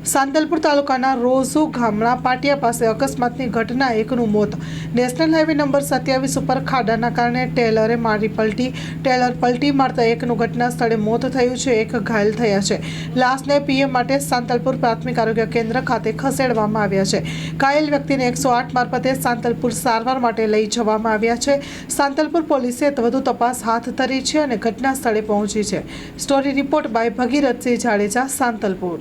સાંતલપુર તાલુકાના રોઝુ ગામના પાટિયા પાસે અકસ્માતની ઘટના, એકનું મોત। નેશનલ હાઈવે નંબર 27 ઉપર ખાડાના કારણે ટેલરે મારી પલટી। ટેલર પલટી મારતા એકનું ઘટના સ્થળે મોત થયું છે, એક ઘાયલ થયા છે। લાશને પીએમ માટે સાંતલપુર પ્રાથમિક આરોગ્ય કેન્દ્ર ખાતે ખસેડવામાં આવ્યા છે। ઘાયલ વ્યક્તિને 108 મારફતે સાંતલપુર સારવાર માટે લઈ જવામાં આવ્યા છે। સાંતલપુર પોલીસે વધુ તપાસ હાથ ધરી છે અને ઘટના સ્થળે પહોંચી છે। Story report by Bhagirathsinh Jadeja, Santalpur.